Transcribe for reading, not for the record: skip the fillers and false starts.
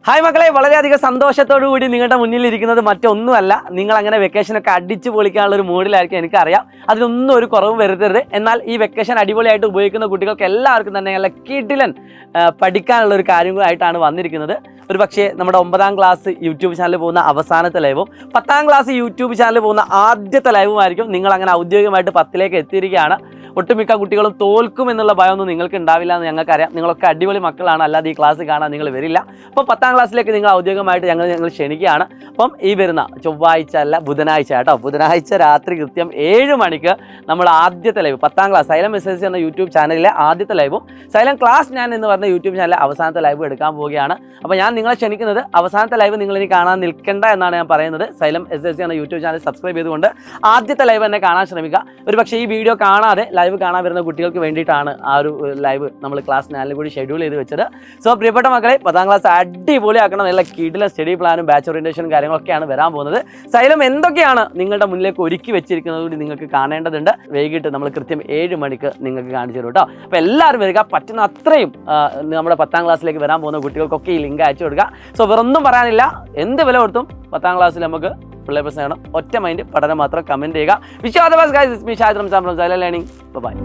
Hi മക്കളെ, വളരെയധികം സന്തോഷത്തോടു കൂടി നിങ്ങളുടെ മുന്നിലിരിക്കുന്നത് മറ്റൊന്നുമല്ല. നിങ്ങൾ അങ്ങനെ വെക്കേഷനൊക്കെ അടിച്ചു പൊളിക്കാനുള്ള ഒരു മൂഡിലായിരിക്കും, എനിക്കറിയാം. അതിനൊന്നും ഒരു കുറവ് വരുത്തരുത്. എന്നാൽ ഈ വെക്കേഷൻ അടിപൊളിയായിട്ട് ഉപയോഗിക്കുന്ന കുട്ടികൾക്ക് എല്ലാവർക്കും തന്നെ നല്ല കിടിലൻ പഠിക്കാനുള്ള ഒരു കാര്യങ്ങളായിട്ടാണ് വന്നിരിക്കുന്നത്. ഒരു പക്ഷേ നമ്മുടെ 9ാം ക്ലാസ് യൂട്യൂബ് ചാനൽ പോകുന്ന അവസാനത്തെ ലൈവും 10ാം ക്ലാസ് യൂട്യൂബ് ചാനൽ പോകുന്ന ആദ്യത്തെ ലൈവുമായിരിക്കും. നിങ്ങൾ അങ്ങനെ ഔദ്യോഗികമായിട്ട് 10ലേക്ക് എത്തിയിരിക്കുകയാണ്. ഒട്ടുമിക്ക കുട്ടികളും തോൽക്കും എന്നുള്ള ഭയമൊന്നും നിങ്ങൾക്ക് ഉണ്ടാവില്ല എന്ന് ഞങ്ങൾക്കറിയാം. നിങ്ങളൊക്കെ അടിപൊളി മക്കളാണ്, അല്ലാതെ ഈ ക്ലാസ് കാണാൻ നിങ്ങൾ വരില്ല. അപ്പോൾ 10ാം ക്ലാസ്സിലേക്ക് നിങ്ങൾ ഔദ്യോഗികമായിട്ട് ഞങ്ങൾ ക്ഷണിക്കുകയാണ്. അപ്പം ഈ വരുന്ന ചൊവ്വാഴ്ച അല്ല, ബുധനാഴ്ച കേട്ടോ, ബുധനാഴ്ച രാത്രി കൃത്യം 7 മണിക്ക് നമ്മൾ ആദ്യത്തെ ലൈവ് 10ാം ക്ലാസ് സൈലം SSLC എന്ന യൂട്യൂബ് ചാനലിലെ ആദ്യത്തെ ലൈവും സൈലം ക്ലാസ് ഞാൻ എന്ന് പറഞ്ഞ യൂട്യൂബ് ചാനലിലെ അവസാനത്തെ ലൈവ് എടുക്കാൻ പോവുകയാണ്. അപ്പോൾ ഞാൻ നിങ്ങളെ ക്ഷണിക്കുന്നത് അവസാനത്തെ ലൈവ് നിങ്ങൾ ഇനി കാണാൻ നിൽക്കേണ്ട എന്നാണ് ഞാൻ പറയുന്നത്. സൈലം SSLC എന്ന യൂട്യൂബ് ചാനൽ സബ്സ്ക്രൈബ് ചെയ്തുകൊണ്ട് ആദ്യത്തെ ലൈവ് തന്നെ കാണാൻ ശ്രമിക്കുക. ഒരു പക്ഷേ ഈ വീഡിയോ കാണാതെ ലൈവ് കാണാൻ വരുന്ന കുട്ടികൾക്ക് വേണ്ടിയിട്ടാണ് ആ ഒരു ലൈവ് നമ്മൾ ക്ലാസ് 4 കൂടി ഷെഡ്യൂൾ ചെയ്ത് വെച്ചത്. സോ പ്രിയപ്പെട്ട മക്കളെ, 10ാം ക്ലാസ് അടിപൊളിയാക്കണം. നല്ല കിടിലൻ സ്റ്റഡി പ്ലാനും ബാച്ച് ഓറിയന്റേഷനും കാര്യങ്ങളൊക്കെയാണ് വരാൻ പോകുന്നത്. സൈലം എന്തൊക്കെയാണ് നിങ്ങളുടെ മുന്നിലേക്ക് ഒരുക്കി വെച്ചിരിക്കുന്നത് കൂടി നിങ്ങൾക്ക് കാണേണ്ടതുണ്ട്. വൈകിട്ട് നമ്മൾ കൃത്യം 7 മണിക്ക് നിങ്ങൾക്ക് കാണിച്ചു തരും കേട്ടോ. അപ്പോൾ എല്ലാവരും വരിക, പറ്റുന്ന അത്രയും നമ്മുടെ 10ാം ക്ലാസ്സിലേക്ക് വരാൻ പോകുന്ന കുട്ടികൾക്കൊക്കെ ഈ ലിങ്ക് അയച്ചു കൊടുക്കുക. സോ വേറൊന്നും പറയാനില്ല, എന്ത് വില കൊടുത്തും 10ാം ക്ലാസ്സിൽ നമുക്ക് ഫുൾ A+ നേടണം. ഒറ്റ മൈൻഡ് പഠനം മാത്രം കമൻറ്റ് ചെയ്യുക. Wish you all the best guys. It's me Shahid Ramzan from Xylem Learning. By.